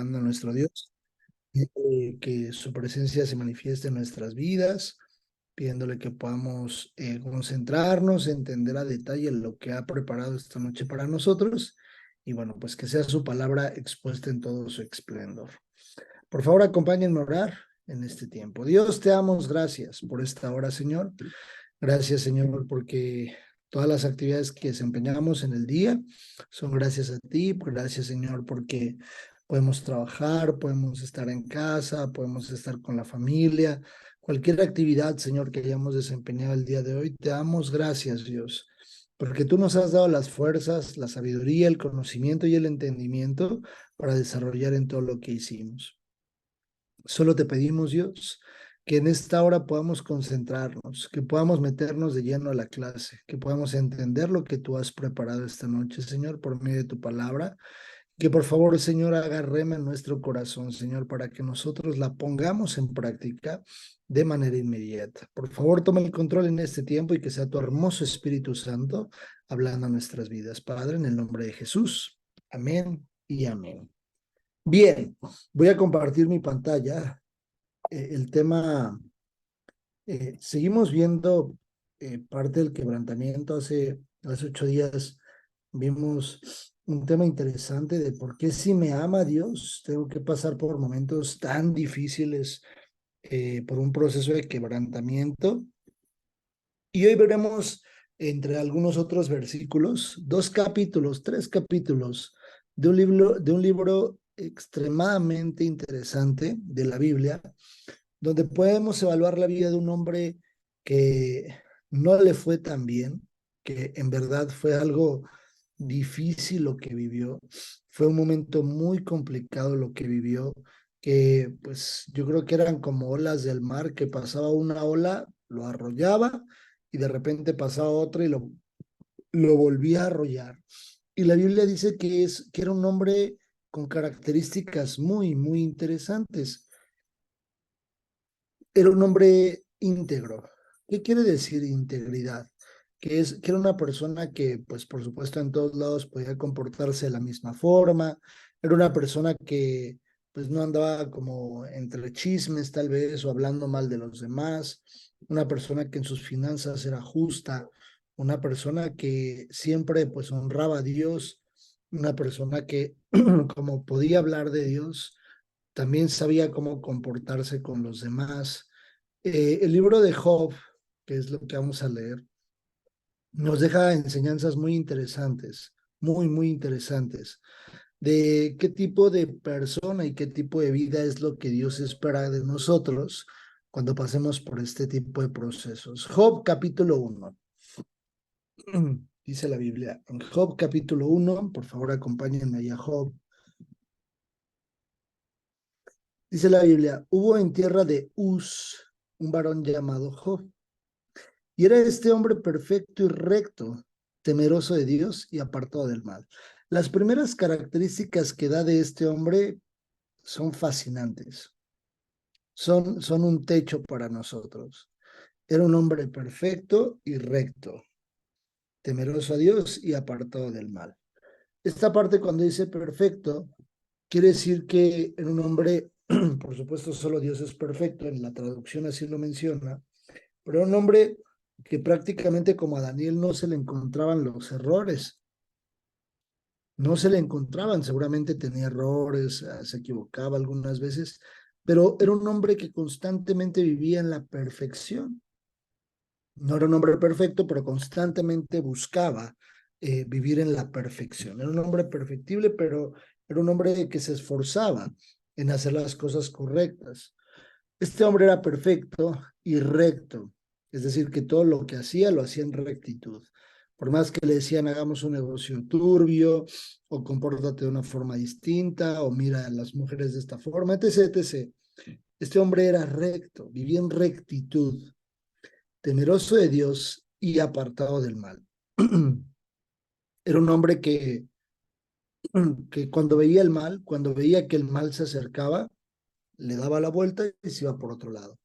adorando a nuestro Dios, pidiéndole que su presencia se manifieste en nuestras vidas, pidiéndole que podamos concentrarnos, entender a detalle lo que ha preparado esta noche para nosotros, y bueno, pues que sea su palabra expuesta en todo su esplendor. Por favor, acompáñenme a orar en este tiempo. Dios, te damos gracias por esta hora, Señor. Gracias, Señor, porque todas las actividades que desempeñamos en el día son gracias a ti. Gracias, Señor, porque podemos trabajar, podemos estar en casa, podemos estar con la familia. Cualquier actividad, Señor, que hayamos desempeñado el día de hoy, te damos gracias, Dios, porque tú nos has dado las fuerzas, la sabiduría, el conocimiento y el entendimiento para desarrollar en todo lo que hicimos. Solo te pedimos, Dios, que en esta hora podamos concentrarnos, que podamos meternos de lleno a la clase, que podamos entender lo que tú has preparado esta noche, Señor, por medio de tu palabra. Que por favor, Señor, haga rema en nuestro corazón, Señor, para que nosotros la pongamos en práctica de manera inmediata. Por favor, toma el control en este tiempo y que sea tu hermoso Espíritu Santo hablando a nuestras vidas. Padre, en el nombre de Jesús. Amén y amén. Bien, voy a compartir mi pantalla. El tema, seguimos viendo parte del quebrantamiento. Hace 8 días vimos un tema interesante de por qué si me ama Dios, tengo que pasar por momentos tan difíciles, por un proceso de quebrantamiento. Y hoy veremos, entre algunos otros versículos, 2 capítulos, 3 capítulos de un libro extremadamente interesante de la Biblia, donde podemos evaluar la vida de un hombre que no le fue tan bien, que en verdad fue algo difícil lo que vivió, fue un momento muy complicado lo que vivió, que pues yo creo que eran como olas del mar, que pasaba una ola, lo arrollaba y de repente pasaba otra y lo volvía a arrollar. Y la Biblia dice que era un hombre con características muy, muy interesantes. Era un hombre íntegro. ¿Qué quiere decir integridad? Que era una persona que, pues, por supuesto, en todos lados podía comportarse de la misma forma. Era una persona que, pues, no andaba como entre chismes, tal vez, o hablando mal de los demás. Una persona que en sus finanzas era justa. Una persona que siempre, pues, honraba a Dios. Una persona que, como podía hablar de Dios, también sabía cómo comportarse con los demás. El libro de Job, que es lo que vamos a leer, nos deja enseñanzas muy interesantes, muy, muy interesantes, de qué tipo de persona y qué tipo de vida es lo que Dios espera de nosotros cuando pasemos por este tipo de procesos. Job capítulo 1. Dice la Biblia, en Job capítulo 1, por favor acompáñenme allá a Job. Dice la Biblia, hubo en tierra de Uz un varón llamado Job. Y era este hombre perfecto y recto, temeroso de Dios y apartado del mal. Las primeras características que da de este hombre son fascinantes. Son un techo para nosotros. Era un hombre perfecto y recto, temeroso a Dios y apartado del mal. Esta parte, cuando dice perfecto, quiere decir que era un hombre, por supuesto, solo Dios es perfecto, en la traducción así lo menciona, pero era un hombre que prácticamente, como a Daniel, no se le encontraban los errores, no se le encontraban, seguramente tenía errores, se equivocaba algunas veces, pero era un hombre que constantemente vivía en la perfección. No era un hombre perfecto, pero constantemente buscaba vivir en la perfección. Era un hombre perfectible, pero era un hombre que se esforzaba en hacer las cosas correctas. Este hombre era perfecto y recto, es decir, que todo lo que hacía lo hacía en rectitud. Por más que le decían hagamos un negocio turbio, o compórtate de una forma distinta, o mira a las mujeres de esta forma, etc., etc. Este hombre era recto, vivía en rectitud, temeroso de Dios y apartado del mal. Era un hombre que cuando veía el mal, cuando veía que el mal se acercaba, le daba la vuelta y se iba por otro lado.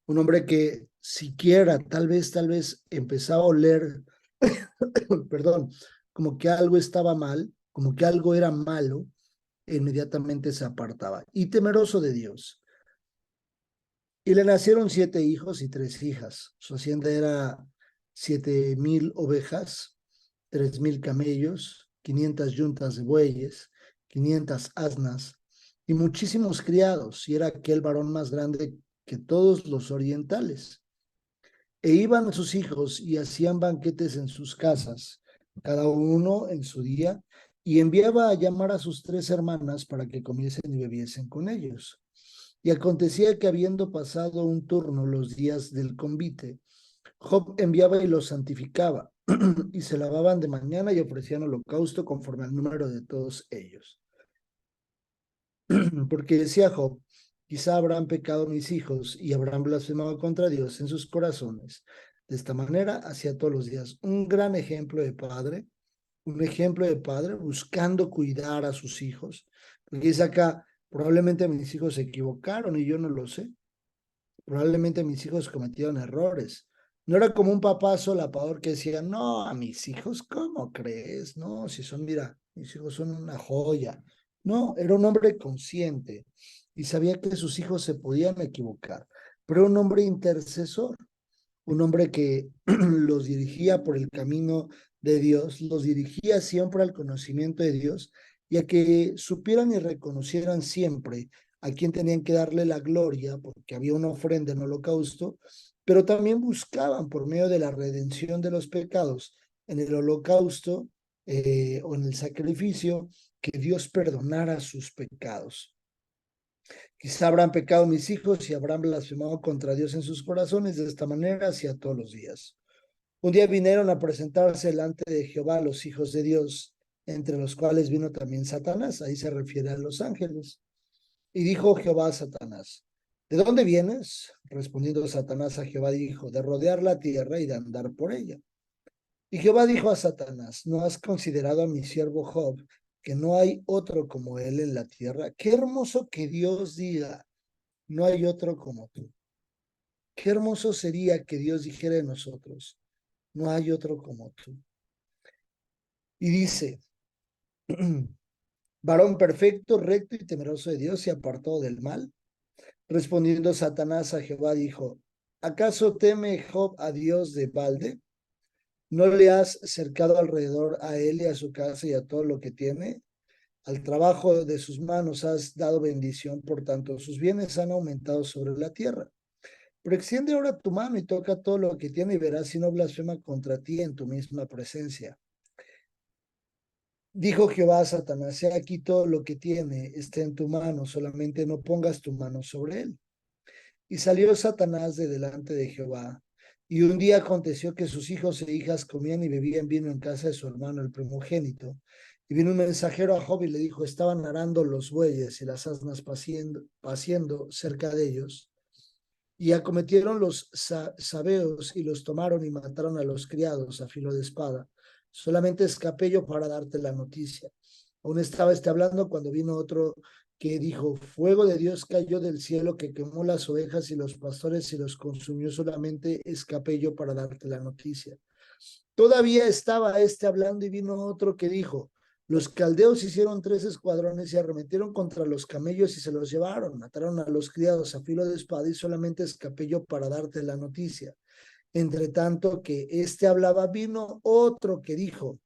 Un hombre que siquiera, tal vez empezaba a oler, perdón, como que algo estaba mal, como que algo era malo, e inmediatamente se apartaba, y temeroso de Dios. Y le nacieron 7 hijos y 3 hijas. Su hacienda era 7,000 ovejas, 3,000 camellos, 500 yuntas de bueyes, 500 asnas y muchísimos criados, y era aquel varón más grande que todos los orientales. E iban sus hijos y hacían banquetes en sus casas, cada uno en su día, y enviaba a llamar a sus 3 hermanas para que comiesen y bebiesen con ellos. Y acontecía que habiendo pasado un turno los días del convite, Job enviaba y los santificaba, y se lavaban de mañana y ofrecían holocausto conforme al número de todos ellos. Porque decía Job, quizá habrán pecado mis hijos y habrán blasfemado contra Dios en sus corazones. De esta manera hacía todos los días un gran ejemplo de padre, un ejemplo de padre buscando cuidar a sus hijos. Porque dice acá, probablemente mis hijos se equivocaron y yo no lo sé. Probablemente mis hijos cometieron errores. No era como un papá solapador que decía, no, a mis hijos, ¿cómo crees? No, si son, mira, mis hijos son una joya. No, era un hombre consciente y sabía que sus hijos se podían equivocar, pero un hombre intercesor, un hombre que los dirigía por el camino de Dios, los dirigía siempre al conocimiento de Dios y a que supieran y reconocieran siempre a quien tenían que darle la gloria, porque había una ofrenda en holocausto, pero también buscaban por medio de la redención de los pecados en el holocausto o en el sacrificio que Dios perdonara sus pecados. Quizá habrán pecado mis hijos y habrán blasfemado contra Dios en sus corazones, de esta manera hacia todos los días. Un día vinieron a presentarse delante de Jehová los hijos de Dios, entre los cuales vino también Satanás, ahí se refiere a los ángeles. Y dijo Jehová a Satanás, ¿de dónde vienes? Respondiendo Satanás a Jehová dijo, de rodear la tierra y de andar por ella. Y Jehová dijo a Satanás, ¿no has considerado a mi siervo Job, que no hay otro como él en la tierra? Qué hermoso que Dios diga, no hay otro como tú. Qué hermoso sería que Dios dijera de nosotros, no hay otro como tú. Y dice, varón perfecto, recto y temeroso de Dios, se apartó del mal. Respondiendo Satanás a Jehová, dijo, ¿acaso teme Job a Dios de balde? ¿No le has cercado alrededor a él y a su casa y a todo lo que tiene? Al trabajo de sus manos has dado bendición, por tanto sus bienes han aumentado sobre la tierra. Pero extiende ahora tu mano y toca todo lo que tiene y verás si no blasfema contra ti en tu misma presencia. Dijo Jehová a Satanás, he aquí todo lo que tiene está en tu mano, solamente no pongas tu mano sobre él. Y salió Satanás de delante de Jehová. Y un día aconteció que sus hijos e hijas comían y bebían vino en casa de su hermano, el primogénito. Y vino un mensajero a Job y le dijo, estaban arando los bueyes y las asnas paciendo cerca de ellos. Y acometieron los sabeos y los tomaron y mataron a los criados a filo de espada. Solamente escapé yo para darte la noticia. Aún estaba hablando cuando vino otro que dijo, fuego de Dios cayó del cielo que quemó las ovejas y los pastores y los consumió, solamente escapé yo para darte la noticia. Todavía estaba hablando y vino otro que dijo, los caldeos hicieron 3 escuadrones y arremetieron contra los camellos y se los llevaron, mataron a los criados a filo de espada y solamente escapé yo para darte la noticia. Entre tanto que hablaba, vino otro que dijo,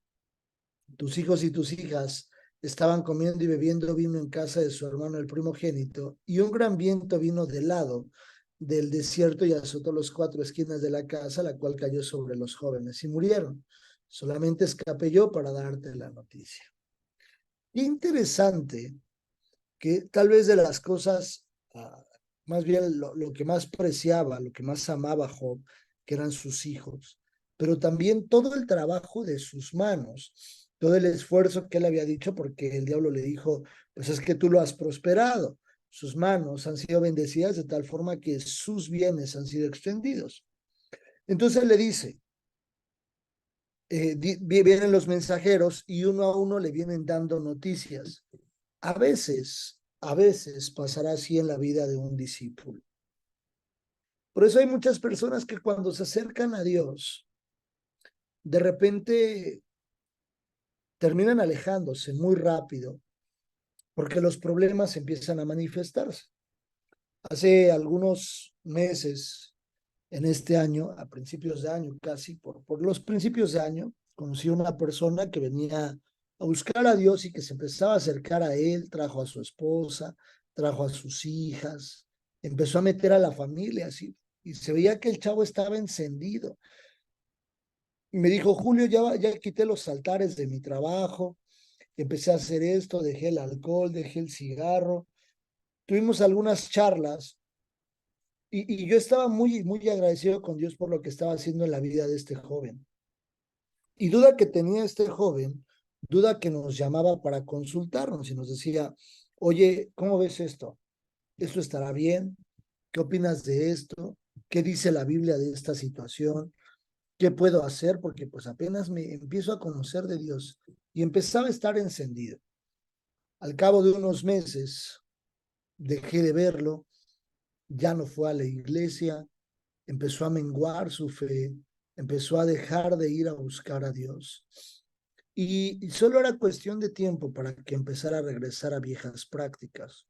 tus hijos y tus hijas estaban comiendo y bebiendo vino en casa de su hermano el primogénito, y un gran viento vino del lado del desierto y azotó las 4 esquinas de la casa, la cual cayó sobre los jóvenes y murieron. Solamente escapé yo para darte la noticia. Interesante que tal vez de las cosas, más bien lo que más preciaba, lo que más amaba Job, que eran sus hijos, pero también todo el trabajo de sus manos, todo el esfuerzo que él había dicho, porque el diablo le dijo, pues es que tú lo has prosperado, sus manos han sido bendecidas de tal forma que sus bienes han sido extendidos. Entonces le dice, vienen los mensajeros y uno a uno le vienen dando noticias. A veces pasará así en la vida de un discípulo. Por eso hay muchas personas que cuando se acercan a Dios, de repente terminan alejándose muy rápido, porque los problemas empiezan a manifestarse. Hace algunos meses, en este año, a principios de año casi, por los principios de año, conocí a una persona que venía a buscar a Dios y que se empezaba a acercar a él, trajo a su esposa, trajo a sus hijas, empezó a meter a la familia así, y se veía que el chavo estaba encendido. Y me dijo, Julio, ya quité los altares de mi trabajo, empecé a hacer esto, dejé el alcohol, dejé el cigarro. Tuvimos algunas charlas y yo estaba muy agradecido con Dios por lo que estaba haciendo en la vida de este joven. Y duda que tenía este joven, duda que nos llamaba para consultarnos y nos decía, oye, ¿cómo ves esto? ¿Esto estará bien? ¿Qué opinas de esto? ¿Qué dice la Biblia de esta situación? ¿Qué puedo hacer? Porque pues apenas me empiezo a conocer de Dios y empezaba a estar encendido. Al cabo de unos meses dejé de verlo, ya no fue a la iglesia, empezó a menguar su fe, empezó a dejar de ir a buscar a Dios. Y solo era cuestión de tiempo para que empezara a regresar a viejas prácticas.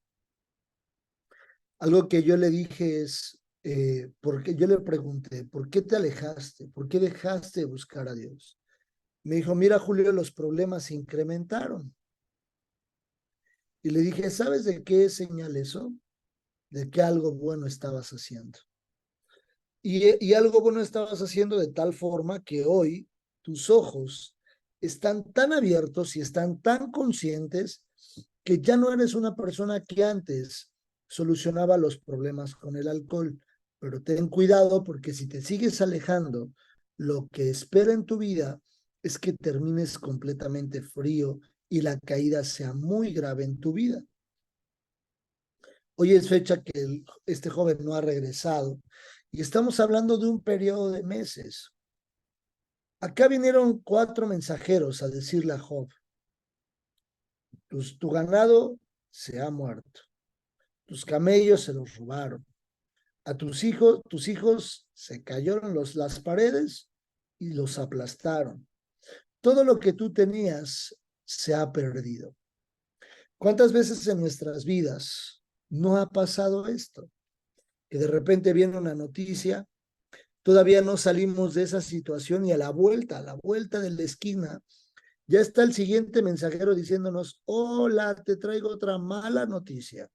Algo que yo le dije es, porque yo le pregunté, ¿por qué te alejaste? ¿Por qué dejaste de buscar a Dios? Me dijo, mira, Julio, los problemas se incrementaron. Y le dije, ¿sabes de qué es señal eso? De que algo bueno estabas haciendo. Y algo bueno estabas haciendo de tal forma que hoy tus ojos están tan abiertos y están tan conscientes que ya no eres una persona que antes solucionaba los problemas con el alcohol. Pero ten cuidado porque si te sigues alejando, lo que espera en tu vida es que termines completamente frío y la caída sea muy grave en tu vida. Hoy es fecha que este joven no ha regresado y estamos hablando de un periodo de meses. Acá vinieron 4 mensajeros a decirle a Job, tu ganado se ha muerto, tus camellos se los robaron, a tus hijos se cayeron las paredes y los aplastaron. Todo lo que tú tenías se ha perdido. ¿Cuántas veces en nuestras vidas no ha pasado esto? Que de repente viene una noticia, todavía no salimos de esa situación y a la vuelta de la esquina, ya está el siguiente mensajero diciéndonos, hola, te traigo otra mala noticia.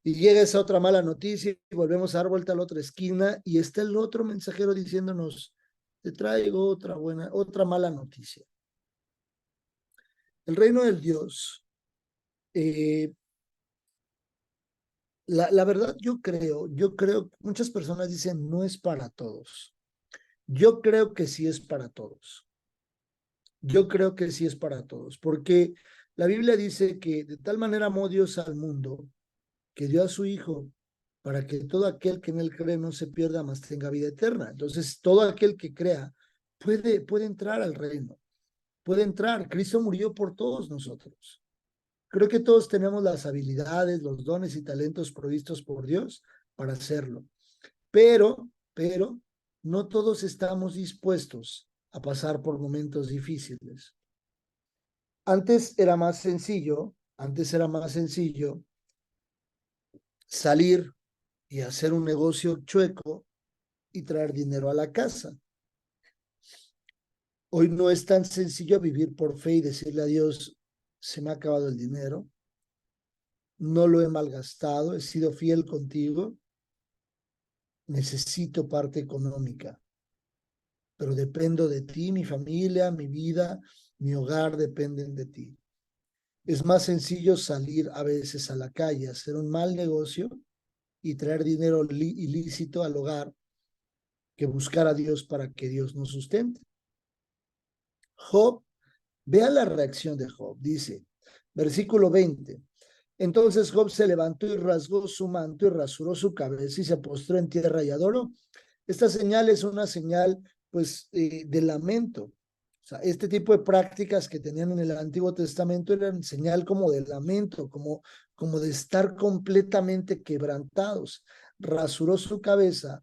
Y llega esa otra mala noticia y volvemos a dar vuelta a la otra esquina y está el otro mensajero diciéndonos, te traigo otra mala noticia. El reino del Dios, la verdad yo creo, muchas personas dicen no es para todos. Yo creo que sí es para todos. Yo creo que sí es para todos, porque la Biblia dice que de tal manera amó Dios al mundo que dio a su Hijo para que todo aquel que en él cree no se pierda, mas tenga vida eterna. Entonces, todo aquel que crea puede entrar al reino, puede entrar. Cristo murió por todos nosotros. Creo que todos tenemos las habilidades, los dones y talentos provistos por Dios para hacerlo. Pero, no todos estamos dispuestos a pasar por momentos difíciles. Antes era más sencillo salir y hacer un negocio chueco y traer dinero a la casa. Hoy no es tan sencillo vivir por fe y decirle a Dios, se me ha acabado el dinero, no lo he malgastado, he sido fiel contigo, necesito parte económica, pero dependo de ti, mi familia, mi vida, mi hogar dependen de ti. Es más sencillo salir a veces a la calle, hacer un mal negocio y traer dinero ilícito al hogar que buscar a Dios para que Dios nos sustente. Job, vea la reacción de Job, dice, versículo 20. Entonces Job se levantó y rasgó su manto y rasuró su cabeza y se postró en tierra y adoró. Esta señal es una señal, pues, de lamento. O sea, este tipo de prácticas que tenían en el Antiguo Testamento eran señal como de lamento, como de estar completamente quebrantados. Rasuró su cabeza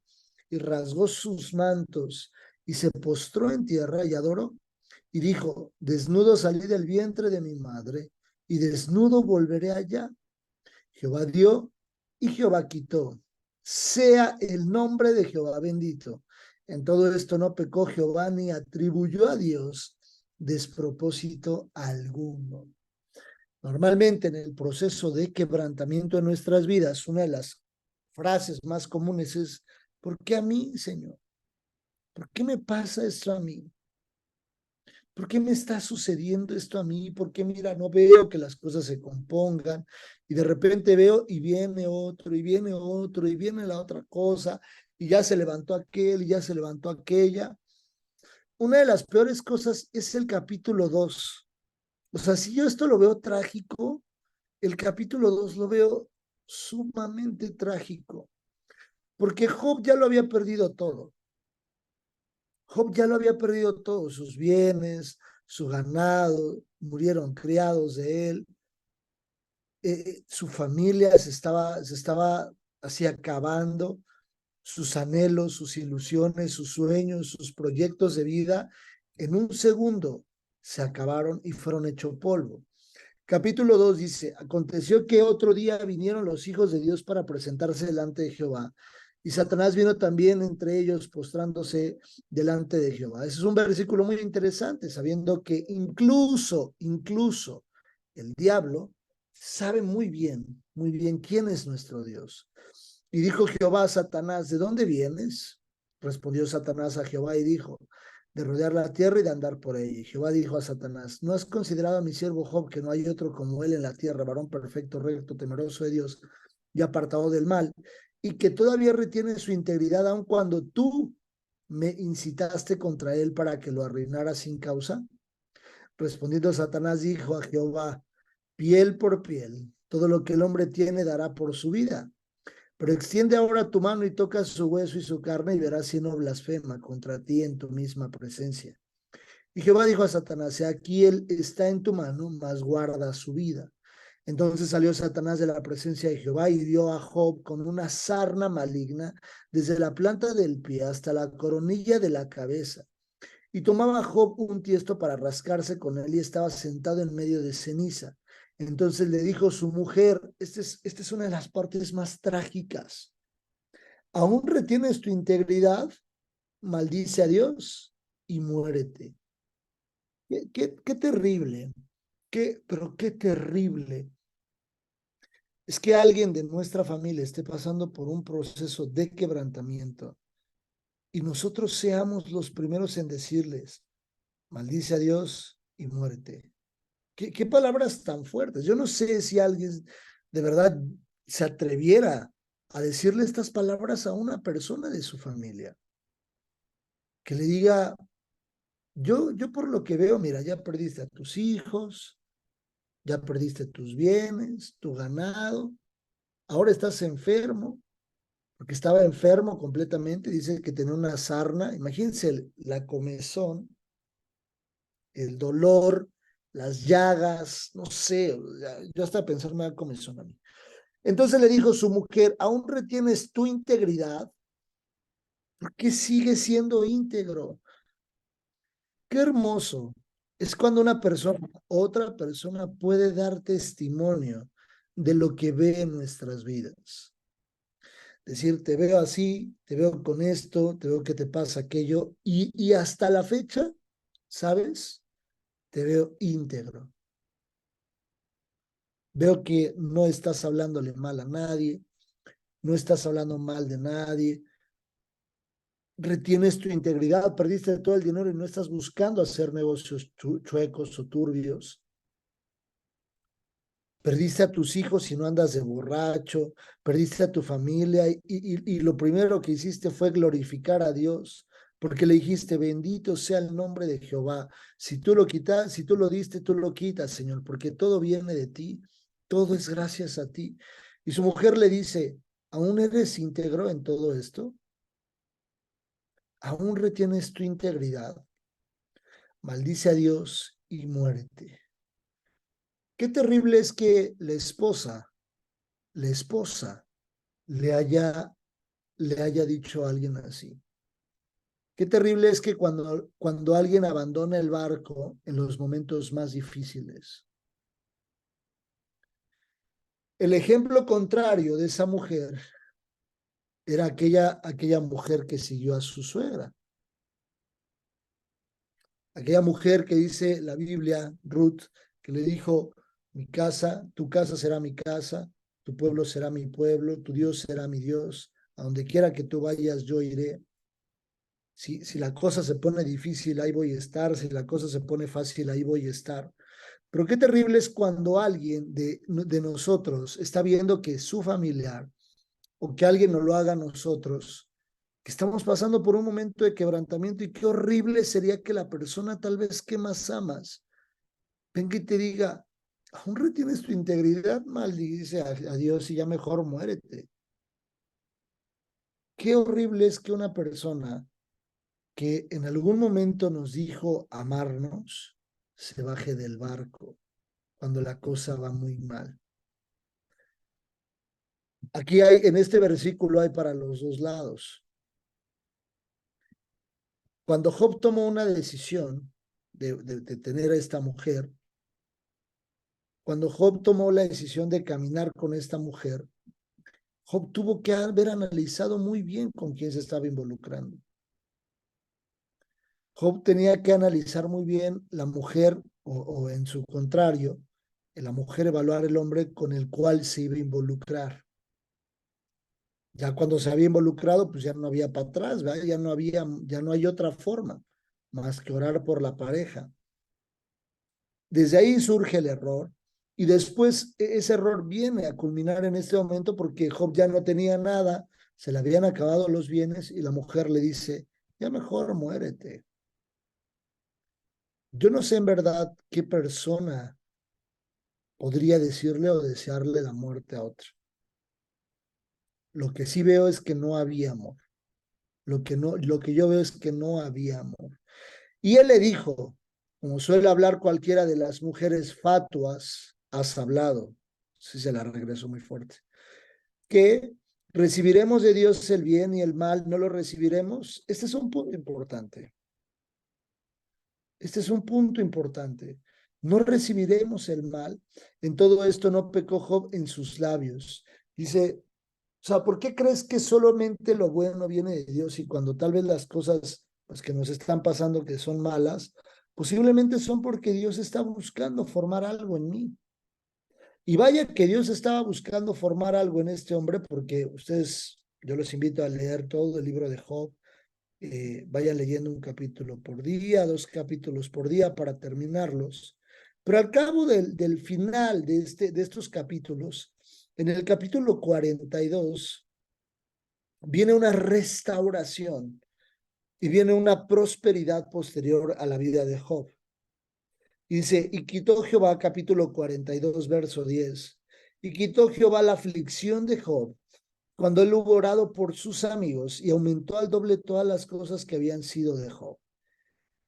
y rasgó sus mantos y se postró en tierra y adoró. Y dijo, desnudo salí del vientre de mi madre y desnudo volveré allá. Jehová dio y Jehová quitó. Sea el nombre de Jehová bendito. En todo esto no pecó Jehová ni atribuyó a Dios despropósito alguno. Normalmente en el proceso de quebrantamiento de nuestras vidas, una de las frases más comunes es: ¿por qué a mí, Señor? ¿Por qué me pasa esto a mí? ¿Por qué me está sucediendo esto a mí? ¿Por qué, mira, no veo que las cosas se compongan? Y de repente veo y viene otro, y viene otro, y viene la otra cosa, y ya se levantó aquel, y ya se levantó aquella. Una de las peores cosas es el capítulo 2. O sea, si yo esto lo veo trágico, el capítulo 2 lo veo sumamente trágico, porque Job ya lo había perdido todo. Job ya lo había perdido todo, sus bienes, su ganado, murieron criados de él, su familia se estaba así acabando, sus anhelos, sus ilusiones, sus sueños, sus proyectos de vida, en un segundo se acabaron y fueron hecho polvo. Capítulo 2 dice: aconteció que otro día vinieron los hijos de Dios para presentarse delante de Jehová, y Satanás vino también entre ellos postrándose delante de Jehová. Ese es un versículo muy interesante, sabiendo que incluso el diablo sabe muy bien quién es nuestro Dios. Y dijo Jehová a Satanás: ¿de dónde vienes? Respondió Satanás a Jehová y dijo: de rodear la tierra y de andar por ella. Y Jehová dijo a Satanás: ¿no has considerado a mi siervo Job, que no hay otro como él en la tierra, varón perfecto, recto, temeroso de Dios y apartado del mal, y que todavía retiene su integridad aun cuando tú me incitaste contra él para que lo arruinara sin causa? Respondiendo Satanás dijo a Jehová: piel por piel, todo lo que el hombre tiene dará por su vida. Pero extiende ahora tu mano y toca su hueso y su carne, y verás si no blasfema contra ti en tu misma presencia. Y Jehová dijo a Satanás: he aquí él está en tu mano, mas guarda su vida. Entonces salió Satanás de la presencia de Jehová y dio a Job con una sarna maligna desde la planta del pie hasta la coronilla de la cabeza. Y tomaba Job un tiesto para rascarse con él, y estaba sentado en medio de ceniza. Entonces le dijo su mujer: esta es una de las partes más trágicas. ¿Aún retienes tu integridad? Maldice a Dios y muérete. Qué terrible, pero qué terrible es que alguien de nuestra familia esté pasando por un proceso de quebrantamiento y nosotros seamos los primeros en decirles: maldice a Dios y muérete. ¿Qué palabras tan fuertes? Yo no sé si alguien de verdad se atreviera a decirle estas palabras a una persona de su familia, que le diga: yo por lo que veo, mira, ya perdiste a tus hijos, ya perdiste tus bienes, tu ganado, ahora estás enfermo, porque estaba enfermo completamente, dice que tenía una sarna. Imagínense la comezón, el dolor, las llagas, no sé, yo hasta pensar me da comezón a mí. Entonces le dijo su mujer: ¿aún retienes tu integridad? ¿Por qué sigues siendo íntegro? Qué hermoso es cuando una persona, otra persona puede dar testimonio de lo que ve en nuestras vidas. Decir: te veo así, te veo con esto, te veo que te pasa aquello, y hasta la fecha, ¿sabes? Te veo íntegro. Veo que no estás hablándole mal a nadie, no estás hablando mal de nadie, retienes tu integridad, perdiste todo el dinero y no estás buscando hacer negocios chuecos o turbios. Perdiste a tus hijos y no andas de borracho, perdiste a tu familia y lo primero que hiciste fue glorificar a Dios, porque le dijiste: bendito sea el nombre de Jehová. Si tú lo quitas, si tú lo diste, tú lo quitas, Señor, porque todo viene de ti, todo es gracias a ti. Y su mujer le dice: ¿aún eres íntegro en todo esto? ¿Aún retienes tu integridad? Maldice a Dios y muérete. Qué terrible es que la esposa le haya dicho a alguien así. Qué terrible es que cuando alguien abandona el barco en los momentos más difíciles, El ejemplo contrario de esa mujer era aquella mujer que siguió a su suegra. Aquella mujer que dice la Biblia, Ruth, que le dijo, mi casa, tu casa será mi casa, tu pueblo será mi pueblo, tu Dios será mi Dios, a donde quiera que tú vayas yo iré. Si la cosa se pone difícil, ahí voy a estar, si la cosa se pone fácil, ahí voy a estar. Pero qué terrible es cuando alguien de nosotros está viendo que su familiar o que alguien nos lo haga a nosotros, que estamos pasando por un momento de quebrantamiento y qué horrible sería que la persona tal vez que más amas venga y te diga, aún retienes tu integridad, maldice a Dios y ya mejor muérete. Qué horrible es que una persona que en algún momento nos dijo amarnos se baje del barco cuando la cosa va muy mal. Aquí hay, en este versículo hay para los dos lados. Cuando Job tomó una decisión de tener a esta mujer, cuando Job tomó la decisión de caminar con esta mujer, Job tuvo que haber analizado muy bien con quién se estaba involucrando. Job tenía que analizar muy bien la mujer, o en su contrario, la mujer evaluar el hombre con el cual se iba a involucrar. Ya cuando se había involucrado, pues ya no había para atrás, ¿verdad? Ya no hay otra forma más que orar por la pareja. Desde ahí surge el error y después ese error viene a culminar en este momento porque Job ya no tenía nada, se le habían acabado los bienes y la mujer le dice, ya mejor muérete. Yo no sé en verdad qué persona podría decirle o desearle la muerte a otra. Lo que sí veo es que no había amor. Lo que yo veo es que no había amor. Y él le dijo, como suele hablar cualquiera de las mujeres fatuas, has hablado. Sí, se la regresó muy fuerte. Que recibiremos de Dios el bien y el mal, no lo recibiremos. Este es un punto importante. Este es un punto importante. No recibiremos el mal. En todo esto no pecó Job en sus labios. Dice, o sea, ¿por qué crees que solamente lo bueno viene de Dios y cuando tal vez las cosas pues, que nos están pasando que son malas, posiblemente son porque Dios está buscando formar algo en mí? Y vaya que Dios estaba buscando formar algo en este hombre porque ustedes, yo los invito a leer todo el libro de Job, vayan leyendo un capítulo por día, dos capítulos por día para terminarlos. Pero al cabo del final de estos capítulos, en el capítulo 42, viene una restauración y viene una prosperidad posterior a la vida de Job. Y dice, y quitó Jehová, capítulo 42, verso 10, y quitó Jehová la aflicción de Job cuando él hubo orado por sus amigos y aumentó al doble todas las cosas que habían sido de Job.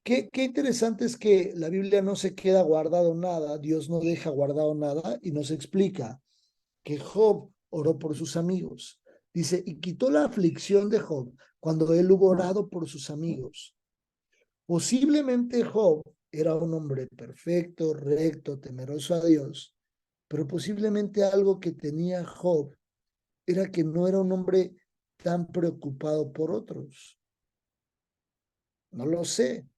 Qué interesante es que la Biblia no se queda guardado nada, Dios no deja guardado nada y nos explica que Job oró por sus amigos. Dice, y quitó la aflicción de Job cuando él hubo orado por sus amigos. Posiblemente Job era un hombre perfecto, recto, temeroso a Dios, pero posiblemente algo que tenía Job era que no era un hombre tan preocupado por otros. No lo sé.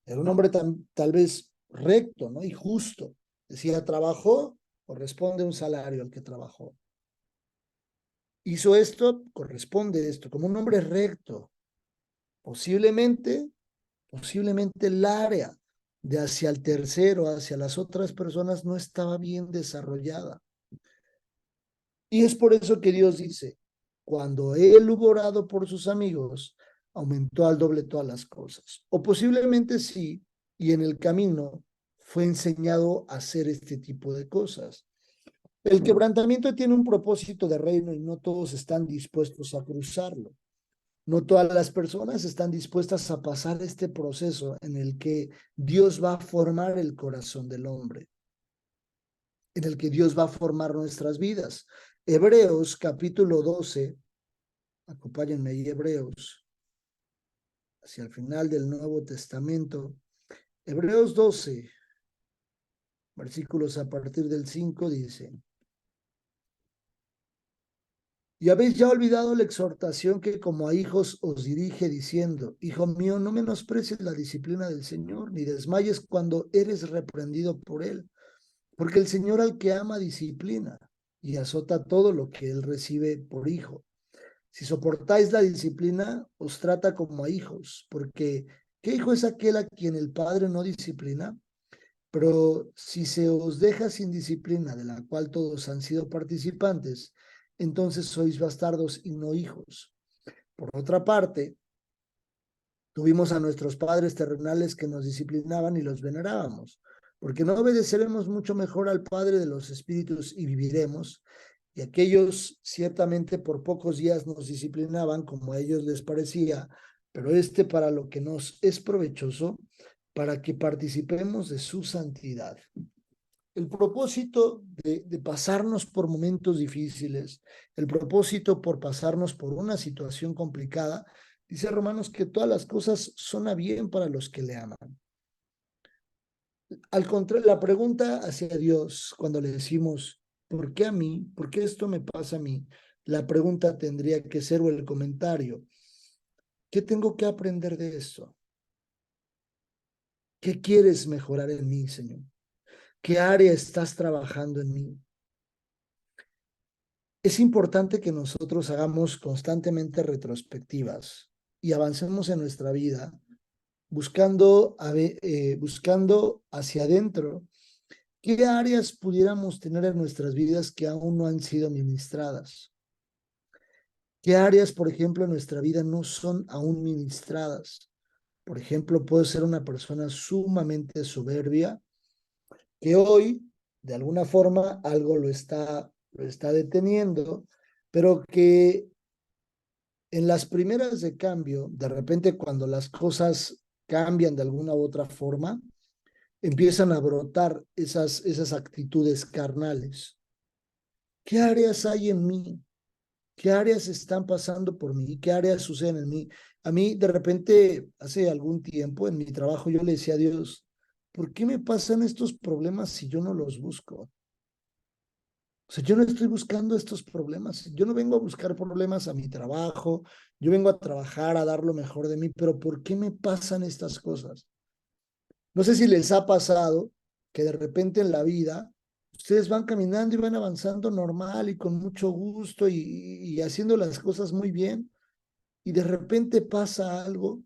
Era un hombre tal vez recto, ¿no? Y justo. Decía, trabajó, corresponde un salario al que trabajó. Hizo esto, corresponde esto, como un hombre recto. Posiblemente el área de hacia el tercero, hacia las otras personas, no estaba bien desarrollada. Y es por eso que Dios dice, cuando él hubo orado por sus amigos, aumentó al doble todas las cosas. O posiblemente sí, y en el camino fue enseñado a hacer este tipo de cosas. El quebrantamiento tiene un propósito de reino y no todos están dispuestos a cruzarlo. No todas las personas están dispuestas a pasar este proceso en el que Dios va a formar el corazón del hombre, en el que Dios va a formar nuestras vidas. Hebreos capítulo 12, acompáñenme ahí, Hebreos, hacia el final del Nuevo Testamento. Hebreos 12, versículos a partir del 5 dice, Y habéis ya olvidado la exhortación que como a hijos os dirige diciendo, hijo mío, no menosprecies la disciplina del Señor, ni desmayes cuando eres reprendido por él, porque el Señor al que ama disciplina y azota todo lo que él recibe por hijo. Si soportáis la disciplina, os trata como a hijos, porque ¿qué hijo es aquel a quien el padre no disciplina? Pero si se os deja sin disciplina, de la cual todos han sido participantes, entonces sois bastardos y no hijos. Por otra parte, tuvimos a nuestros padres terrenales que nos disciplinaban y los venerábamos, porque no obedeceremos mucho mejor al Padre de los Espíritus y viviremos, y aquellos ciertamente por pocos días nos disciplinaban como a ellos les parecía, pero para lo que nos es provechoso, para que participemos de su santidad. El propósito de pasarnos por momentos difíciles, el propósito por pasarnos por una situación complicada, dice Romanos que todas las cosas son a bien para los que le aman. Al contrario, la pregunta hacia Dios cuando le decimos, ¿por qué a mí? ¿Por qué esto me pasa a mí? La pregunta tendría que ser, o el comentario, ¿qué tengo que aprender de esto? ¿Qué quieres mejorar en mí, Señor? ¿Qué área estás trabajando en mí? Es importante que nosotros hagamos constantemente retrospectivas y avancemos en nuestra vida buscando hacia adentro qué áreas pudiéramos tener en nuestras vidas que aún no han sido ministradas. ¿Qué áreas, por ejemplo, en nuestra vida no son aún ministradas? Por ejemplo, puedo ser una persona sumamente soberbia que hoy, de alguna forma, algo lo está deteniendo, pero que en las primeras de cambio, de repente cuando las cosas cambian de alguna u otra forma, empiezan a brotar esas actitudes carnales. ¿Qué áreas hay en mí? ¿Qué áreas están pasando por mí? ¿Qué áreas suceden en mí? A mí, de repente, hace algún tiempo en mi trabajo, yo le decía a Dios, ¿por qué me pasan estos problemas si yo no los busco? O sea, yo no estoy buscando estos problemas. Yo no vengo a buscar problemas a mi trabajo. Yo vengo a trabajar, a dar lo mejor de mí. Pero ¿por qué me pasan estas cosas? No sé si les ha pasado que de repente en la vida ustedes van caminando y van avanzando normal y con mucho gusto y haciendo las cosas muy bien. Y de repente pasa algo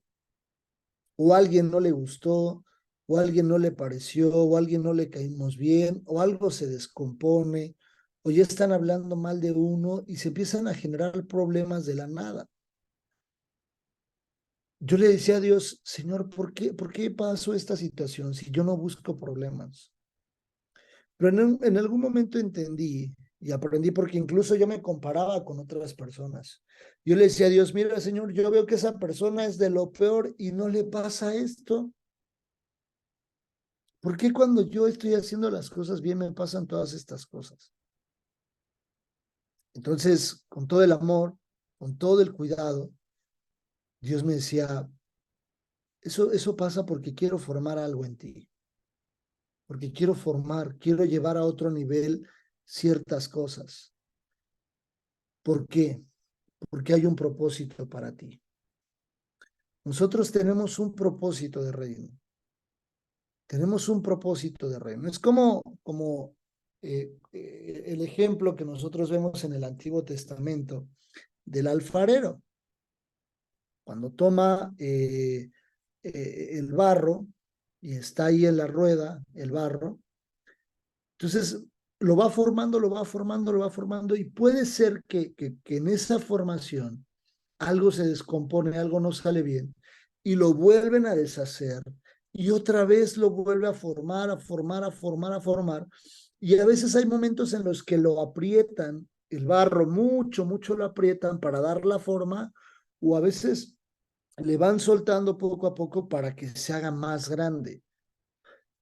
o a alguien no le gustó o a alguien no le pareció o a alguien no le caímos bien o algo se descompone o ya están hablando mal de uno y se empiezan a generar problemas de la nada. Yo le decía a Dios, Señor, por qué pasó esta situación si yo no busco problemas? Pero en algún momento entendí y aprendí porque incluso yo me comparaba con otras personas. Yo le decía a Dios, mira, Señor, yo veo que esa persona es de lo peor y no le pasa esto. ¿Por qué cuando yo estoy haciendo las cosas bien me pasan todas estas cosas? Entonces, con todo el amor, con todo el cuidado, Dios me decía, eso pasa porque quiero formar algo en ti, porque quiero llevar a otro nivel ciertas cosas. ¿Por qué? Porque hay un propósito para ti. Nosotros tenemos un propósito de reino. Tenemos un propósito de reino. Es como el ejemplo que nosotros vemos en el Antiguo Testamento del alfarero. Cuando toma el barro y está ahí en la rueda, el barro, entonces lo va formando, lo va formando, lo va formando y puede ser que en esa formación algo se descompone, algo no sale bien y lo vuelven a deshacer y otra vez lo vuelve a formar, a formar, a formar, a formar. Y a veces hay momentos en los que lo aprietan, el barro mucho, mucho lo aprietan para dar la forma o a veces le van soltando poco a poco para que se haga más grande.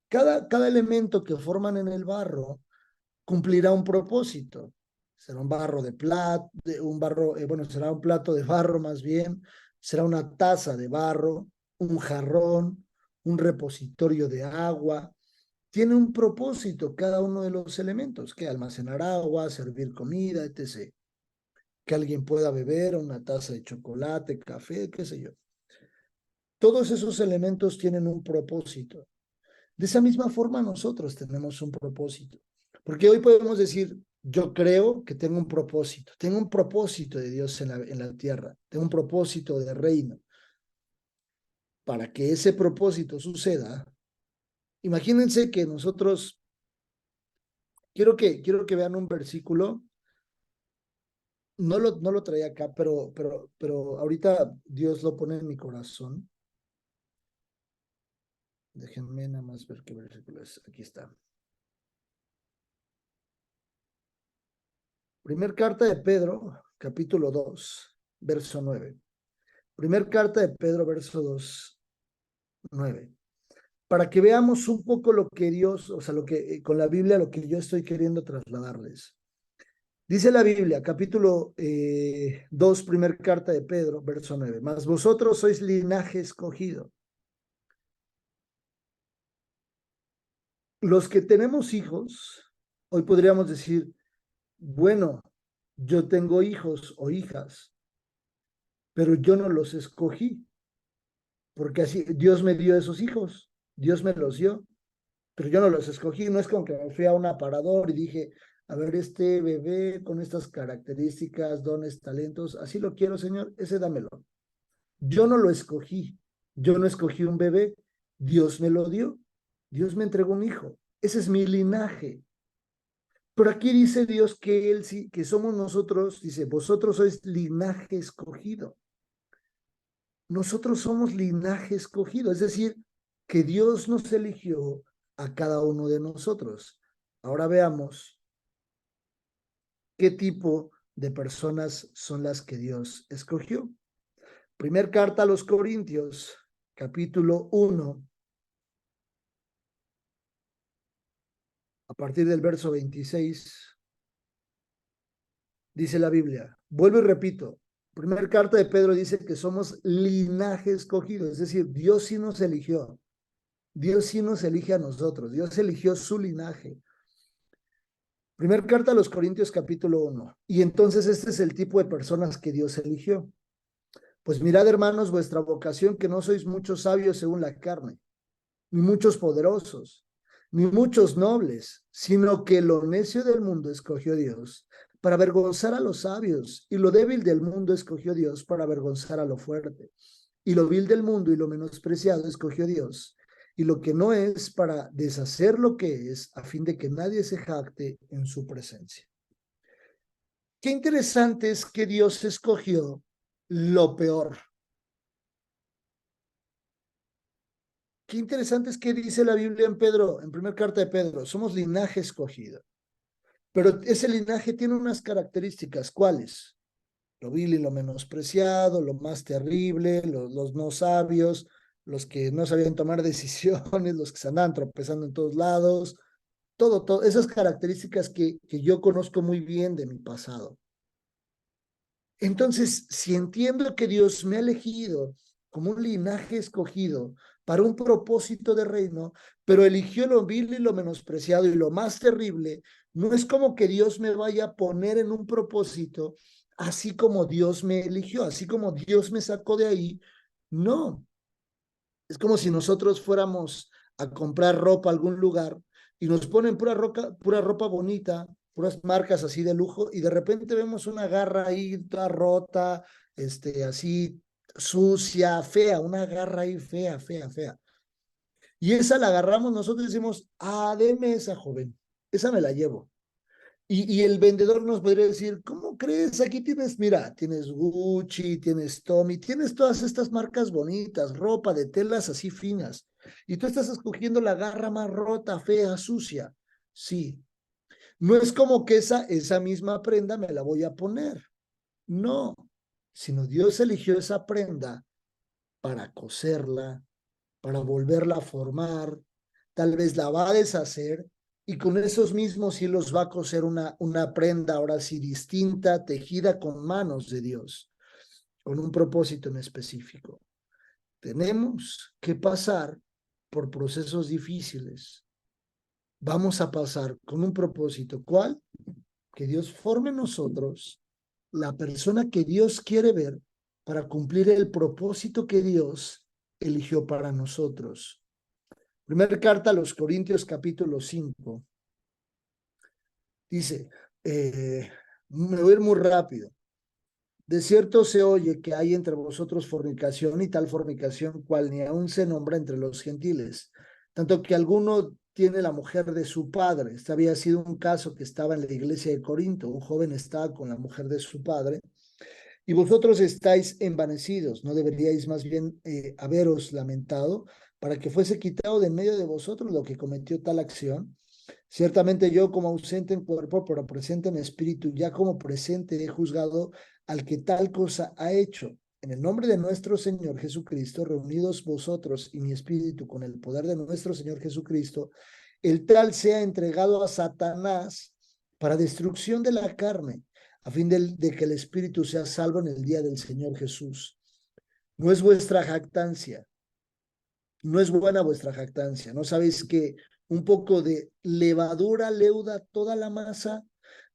Cada elemento que forman en el barro cumplirá un propósito. Será un barro de plata, un barro, bueno, será un plato de barro más bien, será una taza de barro, un jarrón, un repositorio de agua. Tiene un propósito cada uno de los elementos, que almacenar agua, servir comida, etc. que alguien pueda beber, una taza de chocolate, café, qué sé yo. Todos esos elementos tienen un propósito. De esa misma forma nosotros tenemos un propósito. Porque hoy podemos decir, yo creo que tengo un propósito de Dios en la tierra, tengo un propósito de reino. Para que ese propósito suceda, imagínense que nosotros, quiero que vean un versículo, no lo traía acá, pero ahorita Dios lo pone en mi corazón. Déjenme nada más ver qué versículo es. Aquí está. Primer carta de Pedro, capítulo 2, verso 9. Primer carta de Pedro, verso 2, 9. Para que veamos un poco lo que Dios, o sea, lo que con la Biblia, lo que yo estoy queriendo trasladarles. Dice la Biblia, capítulo 2, primer carta de Pedro, verso 9. Mas vosotros sois linaje escogido. Los que tenemos hijos, hoy podríamos decir, bueno, yo tengo hijos o hijas, pero yo no los escogí, porque así Dios me dio esos hijos, Dios me los dio, pero yo no los escogí. No es como que me fui a un aparador y dije, a ver, este bebé con estas características, dones, talentos, así lo quiero, Señor, ese dámelo. Yo no lo escogí, yo no escogí un bebé, Dios me lo dio, Dios me entregó un hijo, ese es mi linaje. Pero aquí dice Dios que Él sí, que somos nosotros, dice, vosotros sois linaje escogido. Nosotros somos linaje escogido, es decir, que Dios nos eligió a cada uno de nosotros. Ahora veamos qué tipo de personas son las que Dios escogió. Primer carta a los Corintios, capítulo 1, a partir del verso 26, dice la Biblia. Vuelvo y repito. Primera carta de Pedro dice que somos linaje escogido, es decir, Dios sí nos eligió. Dios sí nos elige a nosotros. Dios eligió su linaje. Primera carta a los Corintios capítulo 1. Y entonces este es el tipo de personas que Dios eligió. Pues mirad, hermanos, vuestra vocación, que no sois muchos sabios según la carne, ni muchos poderosos, ni muchos nobles, sino que lo necio del mundo escogió Dios para avergonzar a los sabios, y lo débil del mundo escogió Dios para avergonzar a lo fuerte. Y lo vil del mundo y lo menospreciado escogió Dios, y lo que no es para deshacer lo que es, a fin de que nadie se jacte en su presencia. Qué interesante es que Dios escogió lo peor. Qué interesante es que dice la Biblia en Pedro, en primera carta de Pedro, somos linaje escogido. Pero ese linaje tiene unas características. ¿Cuáles? Lo vil y lo menospreciado, lo más terrible, los no sabios, los que no sabían tomar decisiones, los que se andaban tropezando en todos lados, todo, esas características que yo conozco muy bien de mi pasado. Entonces, si entiendo que Dios me ha elegido como un linaje escogido para un propósito de reino, pero eligió lo vil y lo menospreciado y lo más terrible, no es como que Dios me vaya a poner en un propósito así como Dios me eligió, así como Dios me sacó de ahí. No, es como si nosotros fuéramos a comprar ropa a algún lugar y nos ponen pura ropa bonita, puras marcas así de lujo, y de repente vemos una garra ahí toda rota, así sucia, fea, una garra ahí fea, fea, fea. Y esa la agarramos nosotros y decimos, ah, deme esa, joven, esa me la llevo. Y el vendedor nos podría decir, ¿cómo crees? Aquí tienes, mira, tienes Gucci, tienes Tommy, tienes todas estas marcas bonitas, ropa de telas así finas. Y tú estás escogiendo la garra más rota, fea, sucia. Sí. No es como que esa misma prenda me la voy a poner. No. Sino Dios eligió esa prenda para coserla, para volverla a formar, tal vez la va a deshacer y con esos mismos hilos va a coser una prenda ahora sí distinta, tejida con manos de Dios, con un propósito en específico. Tenemos que pasar por procesos difíciles. Vamos a pasar con un propósito. ¿Cuál? Que Dios forme en nosotros la persona que Dios quiere ver para cumplir el propósito que Dios eligió para nosotros. Primera carta a los Corintios, capítulo 5. Dice, me voy a ir muy rápido. De cierto se oye que hay entre vosotros fornicación, y tal fornicación cual ni aun se nombra entre los gentiles, tanto que alguno tiene la mujer de su padre. Este había sido un caso que estaba en la iglesia de Corinto. Un joven estaba con la mujer de su padre. Y vosotros estáis envanecidos, ¿no deberíais más bien haberos lamentado para que fuese quitado de en medio de vosotros lo que cometió tal acción? Ciertamente yo, como ausente en cuerpo, pero presente en espíritu, ya como presente he juzgado al que tal cosa ha hecho. En el nombre de nuestro Señor Jesucristo, reunidos vosotros y mi espíritu con el poder de nuestro Señor Jesucristo, el tal sea entregado a Satanás para destrucción de la carne, a fin de que el espíritu sea salvo en el día del Señor Jesús. No es vuestra jactancia, no es buena vuestra jactancia. ¿No sabéis que un poco de levadura leuda toda la masa?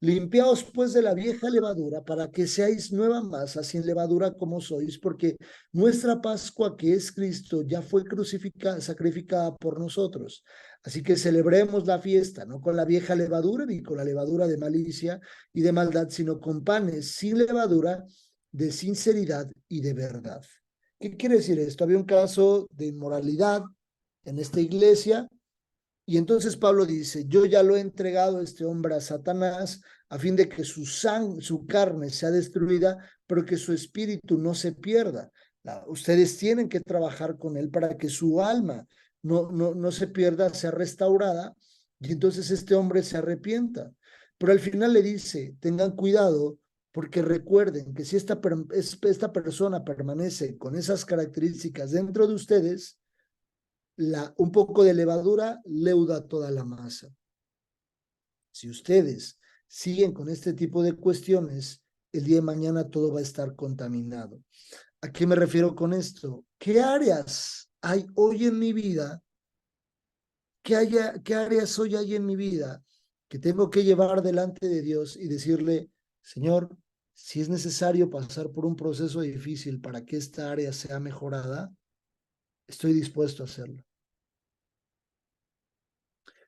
Limpiaos pues de la vieja levadura para que seáis nueva masa sin levadura como sois, porque nuestra Pascua, que es Cristo, ya fue crucificada, sacrificada por nosotros. Así que celebremos la fiesta, no con la vieja levadura ni con la levadura de malicia y de maldad, sino con panes sin levadura, de sinceridad y de verdad. ¿Qué quiere decir esto? Había un caso de inmoralidad en esta iglesia, y entonces Pablo dice, yo ya lo he entregado a este hombre a Satanás a fin de que su carne sea destruida, pero que su espíritu no se pierda. Ustedes tienen que trabajar con él para que su alma no se pierda, sea restaurada, y entonces este hombre se arrepienta. Pero al final le dice, tengan cuidado, porque recuerden que si esta persona permanece con esas características dentro de ustedes, un poco de levadura leuda toda la masa. Si ustedes siguen con este tipo de cuestiones, el día de mañana todo va a estar contaminado. ¿A qué me refiero con esto? ¿Qué áreas hay hoy en mi vida? ¿Qué áreas hoy hay en mi vida que tengo que llevar delante de Dios y decirle, Señor, si es necesario pasar por un proceso difícil para que esta área sea mejorada, estoy dispuesto a hacerlo?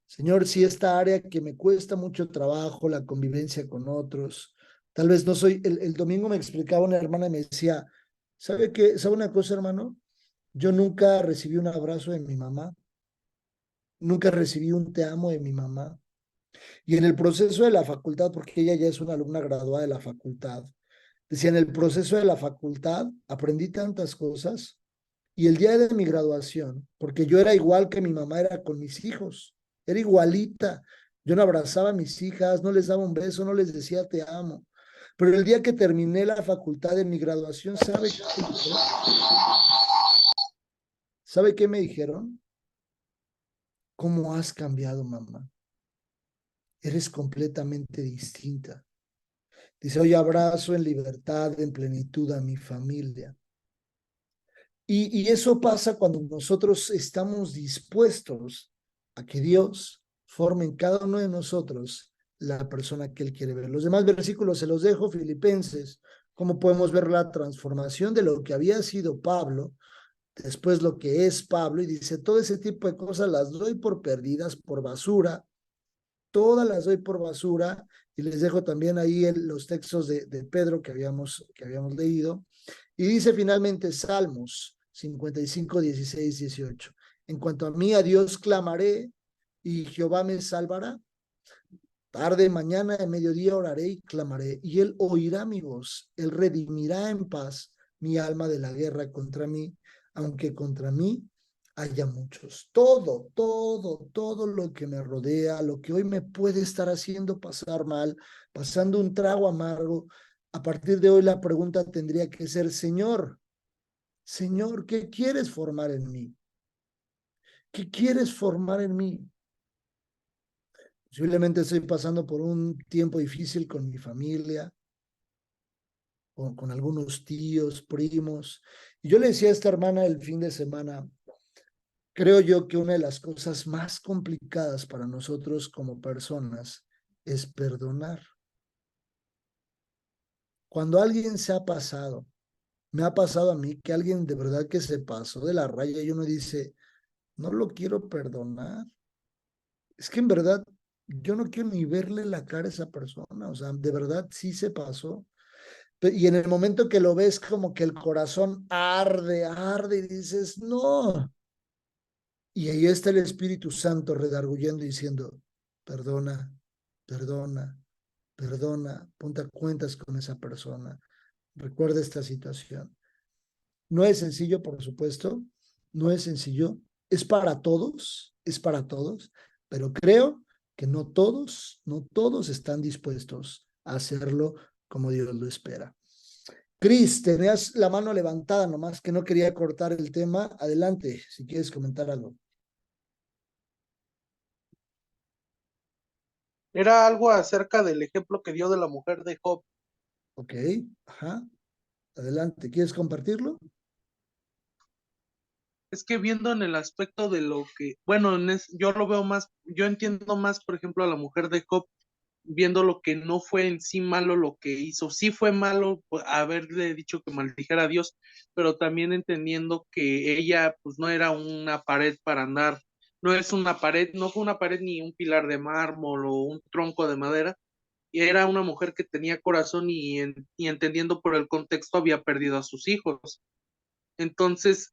Señor, si esta área que me cuesta mucho trabajo, la convivencia con otros, tal vez no soy, el domingo me explicaba una hermana y me decía, ¿sabe qué? ¿Sabe una cosa, hermano? Yo nunca recibí un abrazo de mi mamá, nunca recibí un te amo de mi mamá. Y en el proceso de la facultad, porque ella ya es una alumna graduada de la facultad, decía, en el proceso de la facultad aprendí tantas cosas, y el día de mi graduación, porque yo era igual que mi mamá era con mis hijos, era igualita. Yo no abrazaba a mis hijas, no les daba un beso, no les decía te amo. Pero el día que terminé la facultad de mi graduación, ¿sabe qué me dijeron? ¿Cómo has cambiado, mamá? Eres completamente distinta. Dice, hoy abrazo en libertad, en plenitud a mi familia. Y eso pasa cuando nosotros estamos dispuestos a que Dios forme en cada uno de nosotros la persona que Él quiere ver. Los demás versículos se los dejo, Filipenses, cómo podemos ver la transformación de lo que había sido Pablo, después lo que es Pablo, y dice, todo ese tipo de cosas las doy por perdidas, por basura, todas las doy por basura, y les dejo también ahí los textos de Pedro que habíamos leído. Y dice finalmente Salmos 55, 16, 18. En cuanto a mí, a Dios clamaré y Jehová me salvará. Tarde, mañana, de mediodía oraré y clamaré, y él oirá mi voz. Él redimirá en paz mi alma de la guerra contra mí, aunque contra mí haya muchos. Todo lo que me rodea, lo que hoy me puede estar haciendo pasar mal, pasando un trago amargo, a partir de hoy la pregunta tendría que ser, Señor, ¿qué quieres formar en mí? ¿Qué quieres formar en mí? Posiblemente estoy pasando por un tiempo difícil con mi familia, con algunos tíos, primos. Y yo le decía a esta hermana el fin de semana, creo yo que una de las cosas más complicadas para nosotros como personas es perdonar. Cuando alguien se ha pasado, me ha pasado a mí que alguien de verdad que se pasó de la raya y uno dice, no lo quiero perdonar. Es que en verdad yo no quiero ni verle la cara a esa persona, o sea, de verdad sí se pasó. Y en el momento que lo ves, como que el corazón arde, arde y dices, no. Y ahí está el Espíritu Santo redarguyendo y diciendo, perdona, perdona, perdona, ponte a cuentas con esa persona, recuerda esta situación. No es sencillo, por supuesto, no es sencillo, es para todos, pero creo que no todos están dispuestos a hacerlo como Dios lo espera. Cris, tenías la mano levantada, nomás que no quería cortar el tema. Adelante, si quieres comentar algo. Era algo acerca del ejemplo que dio de la mujer de Job. Ok, ajá, adelante. ¿Quieres compartirlo? Es que viendo en el aspecto de lo que, bueno, yo lo veo más, yo entiendo más, por ejemplo, a la mujer de Job, viendo lo que no fue en sí malo lo que hizo. Sí fue malo pues, haberle dicho que maldijera a Dios, pero también entendiendo que ella pues no era una pared para andar, no es una pared, no fue una pared ni un pilar de mármol o un tronco de madera, y era una mujer que tenía corazón y entendiendo por el contexto había perdido a sus hijos. Entonces,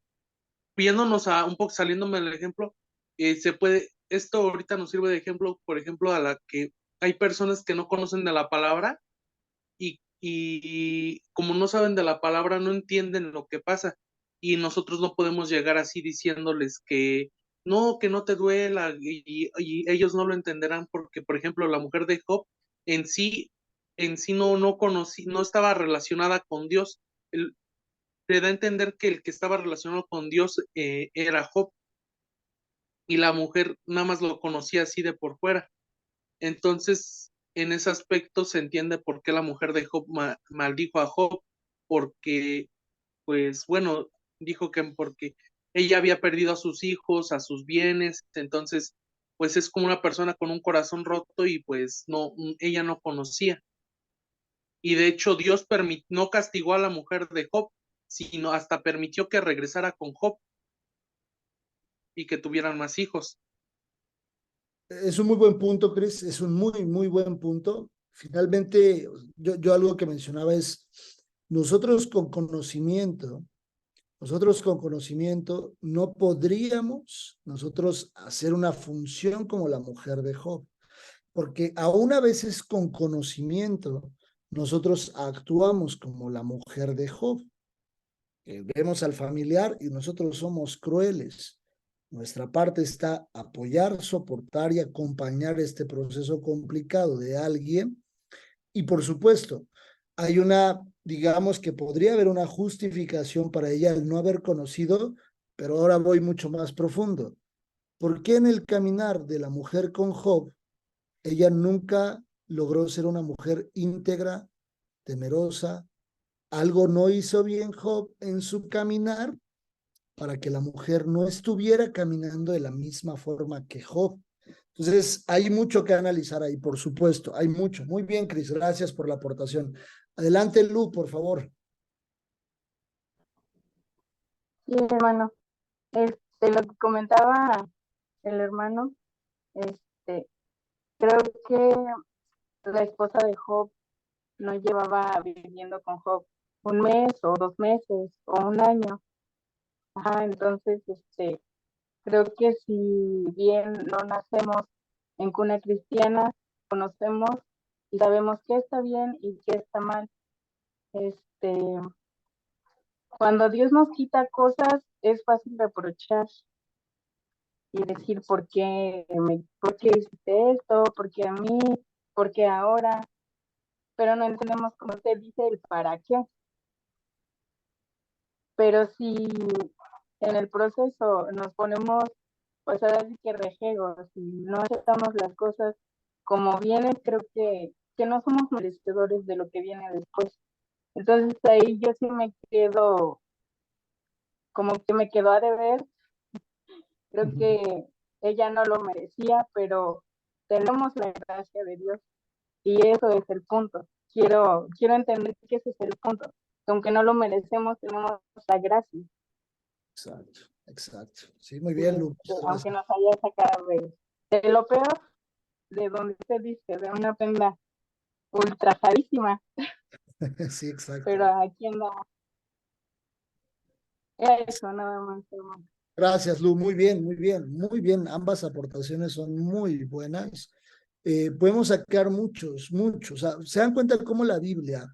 viéndonos a un poco, saliéndome del ejemplo, esto ahorita nos sirve de ejemplo, por ejemplo, a la que hay personas que no conocen de la palabra y como no saben de la palabra, no entienden lo que pasa. Y nosotros no podemos llegar así diciéndoles que no te duela, y ellos no lo entenderán porque, por ejemplo, la mujer de Job en sí, no estaba relacionada con Dios. El- Le da a entender que el que estaba relacionado con Dios era Job, y la mujer nada más lo conocía así de por fuera. Entonces, en ese aspecto se entiende por qué la mujer de Job maldijo a Job, porque, pues bueno, dijo que porque ella había perdido a sus hijos, a sus bienes, entonces, pues es como una persona con un corazón roto y pues no, ella no conocía. Y de hecho, no castigó a la mujer de Job, sino hasta permitió que regresara con Job y que tuvieran más hijos. Es un muy buen punto, Chris, es un muy, muy buen punto. Finalmente, yo algo que mencionaba es, nosotros con conocimiento, nosotros con conocimiento no podríamos nosotros hacer una función como la mujer de Job, porque aún a veces con conocimiento nosotros actuamos como la mujer de Job. Vemos al familiar y nosotros somos crueles. Nuestra parte está apoyar, soportar y acompañar este proceso complicado de alguien. Y por supuesto, hay una, digamos que podría haber una justificación para ella el no haber conocido, pero ahora voy mucho más profundo. ¿Por qué en el caminar de la mujer con Job, ella nunca logró ser una mujer íntegra, temerosa? Algo no hizo bien Job en su caminar para que la mujer no estuviera caminando de la misma forma que Job. Entonces, hay mucho que analizar ahí, por supuesto, hay mucho. Muy bien, Cris, gracias por la aportación. Adelante, Lu, por favor. Sí, hermano, lo que comentaba el hermano, este, creo que la esposa de Job no llevaba viviendo con Job un mes o 2 meses o un año. Ajá, entonces, creo que si bien no nacemos en cuna cristiana, conocemos y sabemos qué está bien y qué está mal. Este, Cuando Dios nos quita cosas, es fácil reprochar y decir por qué hiciste esto, por qué a mí, por qué ahora, pero no entendemos, como usted dice, el para qué. Pero si en el proceso nos ponemos, pues ahora sí que rejegos, si no aceptamos las cosas como vienen, creo que no somos merecedores de lo que viene después. Entonces ahí yo sí me quedo, como que me quedó a deber. Creo que ella no lo merecía, pero tenemos la gracia de Dios y eso es el punto. quiero entender que ese es el punto, que aunque no lo merecemos, tenemos la gracia, Exacto, exacto. Sí, muy bien, Lu, muchas aunque gracias. nos haya sacado de lo peor, de donde se dice, de una penda ultrasadísima, Sí, exacto. pero aquí andamos. Eso, nada más, hermano. Gracias, Lu, muy bien, muy bien, muy bien. Ambas aportaciones son muy buenas. Podemos sacar muchos, muchos. O sea, se dan cuenta de cómo la Biblia,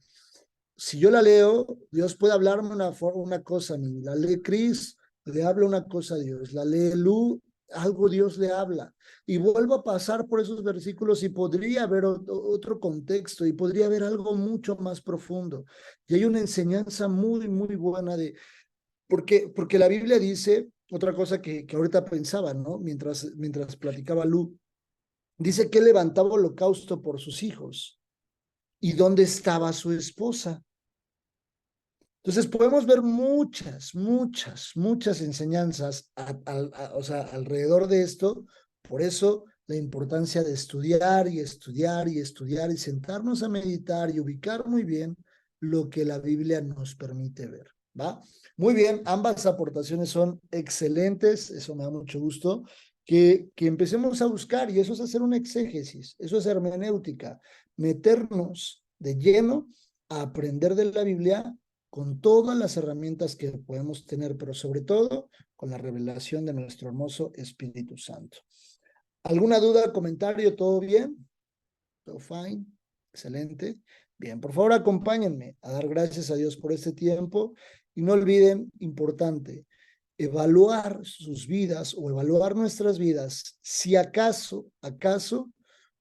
si yo la leo, Dios puede hablarme una cosa a mí. La lee Cris, le habla una cosa a Dios. La lee Lu, algo Dios le habla. Y vuelvo a pasar por esos versículos y podría haber otro contexto y podría haber algo mucho más profundo. Y hay una enseñanza muy, muy buena porque la Biblia dice, otra cosa que ahorita pensaba, ¿no? Mientras platicaba Lu, dice que levantaba holocausto por sus hijos. ¿Y dónde estaba su esposa? Entonces podemos ver muchas enseñanzas o sea, alrededor de esto. Por eso la importancia de estudiar y estudiar y estudiar y sentarnos a meditar y ubicar muy bien lo que la Biblia nos permite ver, ¿va? Muy bien, ambas aportaciones son excelentes, eso me da mucho gusto, que empecemos a buscar, y eso es hacer un exégesis, eso es hermenéutica, meternos de lleno a aprender de la Biblia con todas las herramientas que podemos tener, pero sobre todo con la revelación de nuestro hermoso Espíritu Santo. ¿Alguna duda, comentario? ¿Todo bien? ¿Todo fine? Excelente. Bien, por favor acompáñenme a dar gracias a Dios por este tiempo y no olviden, importante, evaluar sus vidas o evaluar nuestras vidas si acaso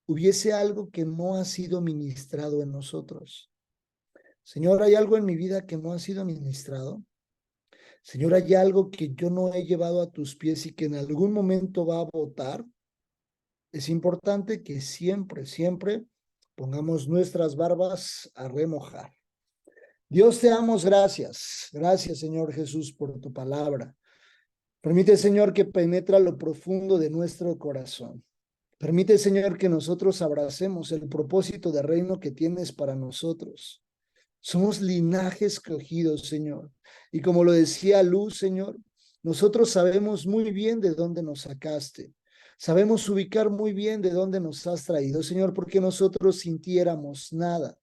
hubiese algo que no ha sido ministrado en nosotros. Señor, ¿hay algo en mi vida que no ha sido ministrado? Señor, ¿hay algo que yo no he llevado a tus pies y que en algún momento va a botar? Es importante que siempre pongamos nuestras barbas a remojar. Dios, te damos gracias. Gracias, Señor Jesús, por tu palabra. Permite, Señor, que penetra lo profundo de nuestro corazón. Permite, Señor, que nosotros abracemos el propósito de reino que tienes para nosotros. Somos linaje escogido, Señor. Y como lo decía Luz, Señor, nosotros sabemos muy bien de dónde nos sacaste. Sabemos ubicar muy bien de dónde nos has traído, Señor, porque nosotros sintiéramos nada.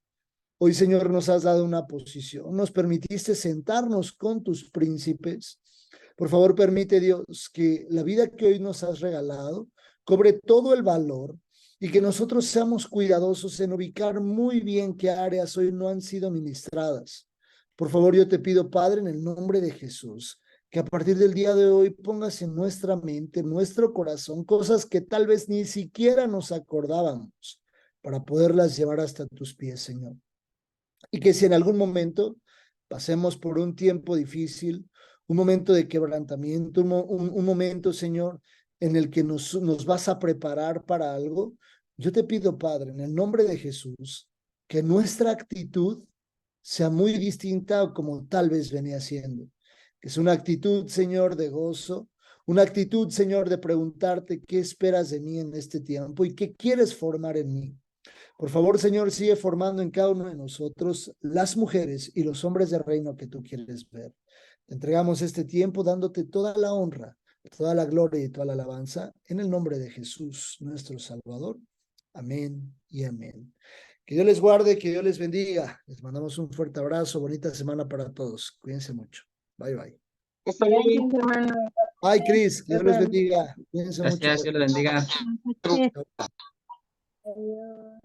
Hoy, Señor, nos has dado una posición. Nos permitiste sentarnos con tus príncipes. Por favor, permite, Dios, que la vida que hoy nos has regalado cobre todo el valor y que nosotros seamos cuidadosos en ubicar muy bien qué áreas hoy no han sido ministradas. Por favor, yo te pido, Padre, en el nombre de Jesús, que a partir del día de hoy pongas en nuestra mente, en nuestro corazón, cosas que tal vez ni siquiera nos acordábamos para poderlas llevar hasta tus pies, Señor. Y que si en algún momento pasemos por un tiempo difícil, un momento de quebrantamiento, un momento, Señor, en el que nos vas a preparar para algo, yo te pido, Padre, en el nombre de Jesús, que nuestra actitud sea muy distinta a como tal vez venía siendo. Que es una actitud, Señor, de gozo, una actitud, Señor, de preguntarte qué esperas de mí en este tiempo y qué quieres formar en mí. Por favor, Señor, sigue formando en cada uno de nosotros las mujeres y los hombres de reino que tú quieres ver. Te entregamos este tiempo dándote toda la honra, toda la gloria y toda la alabanza en el nombre de Jesús, nuestro Salvador. Amén y amén. Que Dios les guarde, que Dios les bendiga. Les mandamos un fuerte abrazo, bonita semana para todos. Cuídense mucho. Bye, bye. Hasta luego. Gracias, hermano. Bye, Cris. Que Dios les bendiga. Cuídense mucho. Gracias, Dios les bendiga. Adiós.